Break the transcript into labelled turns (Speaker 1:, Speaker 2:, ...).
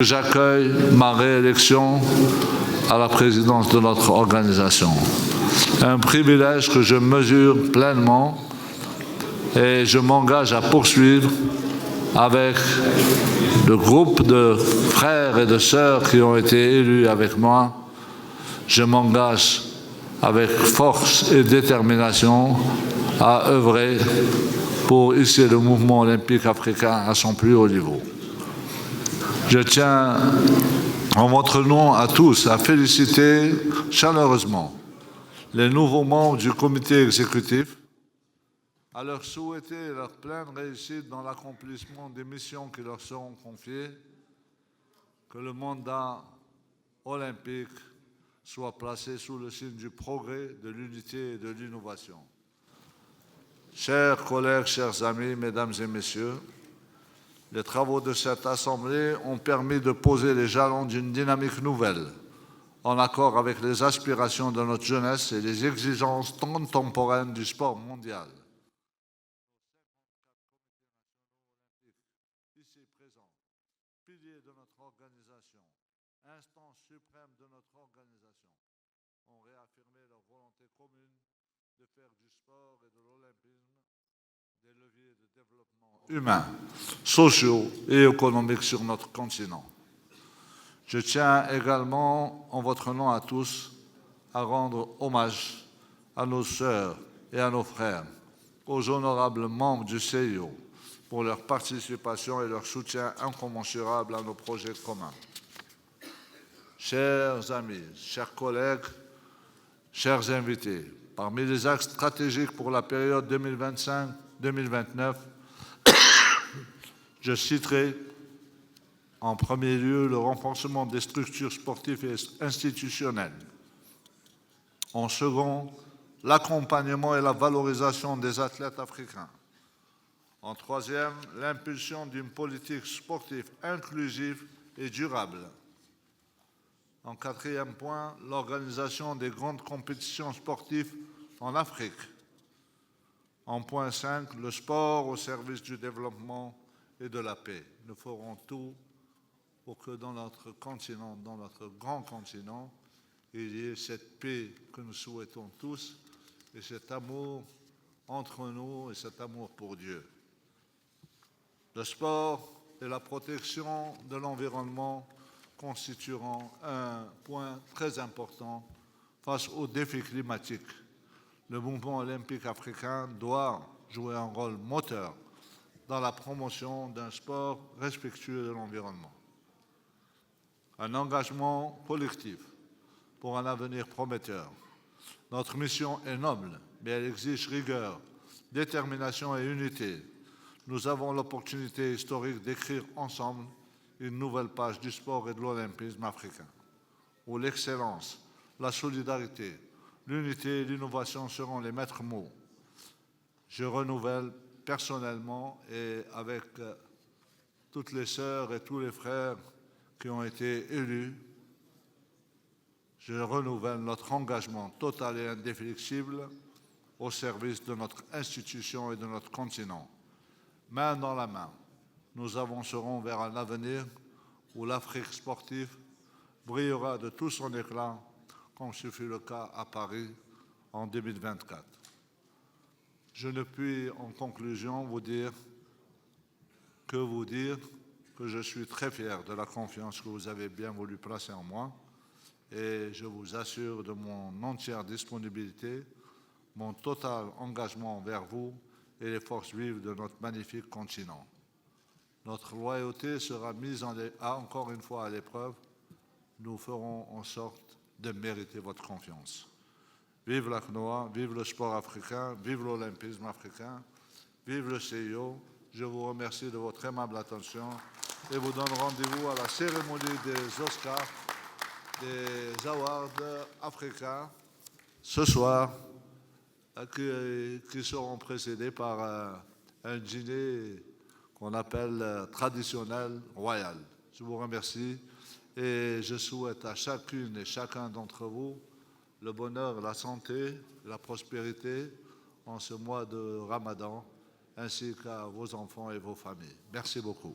Speaker 1: J'accueille ma réélection à la présidence de notre organisation. Un privilège que je mesure pleinement et je m'engage à poursuivre avec le groupe de frères et de sœurs qui ont été élus avec moi. Je m'engage avec force et détermination à œuvrer pour hisser le mouvement olympique africain à son plus haut niveau. Je tiens, en votre nom à tous, à féliciter chaleureusement les nouveaux membres du comité exécutif, à leur souhaiter leur pleine réussite dans l'accomplissement des missions qui leur seront confiées, que le mandat olympique soit placé sous le signe du progrès, de l'unité et de l'innovation. Chers collègues, chers amis, mesdames et messieurs, les travaux de cette Assemblée ont permis de poser les jalons d'une dynamique nouvelle, en accord avec les aspirations de notre jeunesse et les exigences contemporaines du sport mondial. Ici présents, piliers de notre organisation, instance suprême de notre organisation, ont réaffirmé leur volonté commune de faire du sport et de l'olympisme des leviers de développement humains, sociaux et économiques sur notre continent. Je tiens également, en votre nom à tous, à rendre hommage à nos sœurs et à nos frères, aux honorables membres du CIO, pour leur participation et leur soutien incommensurable à nos projets communs. Chers amis, chers collègues, chers invités, parmi les axes stratégiques pour la période 2025-2029, je citerai en premier lieu le renforcement des structures sportives et institutionnelles. En second, l'accompagnement et la valorisation des athlètes africains. En troisième, l'impulsion d'une politique sportive inclusive et durable. En quatrième point, l'organisation des grandes compétitions sportives en Afrique. En point 5, le sport au service du développement et de la paix. Nous ferons tout pour que dans notre continent, dans notre grand continent, il y ait cette paix que nous souhaitons tous et cet amour entre nous et cet amour pour Dieu. Le sport et la protection de l'environnement constitueront un point très important face aux défis climatiques. Le mouvement olympique africain doit jouer un rôle moteur dans la promotion d'un sport respectueux de l'environnement. Un engagement collectif pour un avenir prometteur. Notre mission est noble, mais elle exige rigueur, détermination et unité. Nous avons l'opportunité historique d'écrire ensemble une nouvelle page du sport et de l'olympisme africain, où l'excellence, la solidarité, l'unité et l'innovation seront les maîtres mots. Je renouvelle personnellement et avec toutes les sœurs et tous les frères qui ont été élus, je renouvelle notre engagement total et indéfectible au service de notre institution et de notre continent. Main dans la main, nous avancerons vers un avenir où l'Afrique sportive brillera de tout son éclat, comme ce fut le cas à Paris en 2024. Je ne puis, en conclusion, vous dire que je suis très fier de la confiance que vous avez bien voulu placer en moi et je vous assure de mon entière disponibilité, mon total engagement envers vous et les forces vives de notre magnifique continent. Notre loyauté sera mise encore une fois à l'épreuve. Nous ferons en sorte de mériter votre confiance. Vive la CNOA, vive le sport africain, vive l'olympisme africain, vive le CIO. Je vous remercie de votre aimable attention et vous donne rendez-vous à la cérémonie des Oscars, des Awards africains, ce soir, qui seront précédés par un dîner qu'on appelle traditionnel royal. Je vous remercie et je souhaite à chacune et chacun d'entre vous le bonheur, la santé, la prospérité en ce mois de Ramadan, ainsi qu'à vos enfants et vos familles. Merci beaucoup.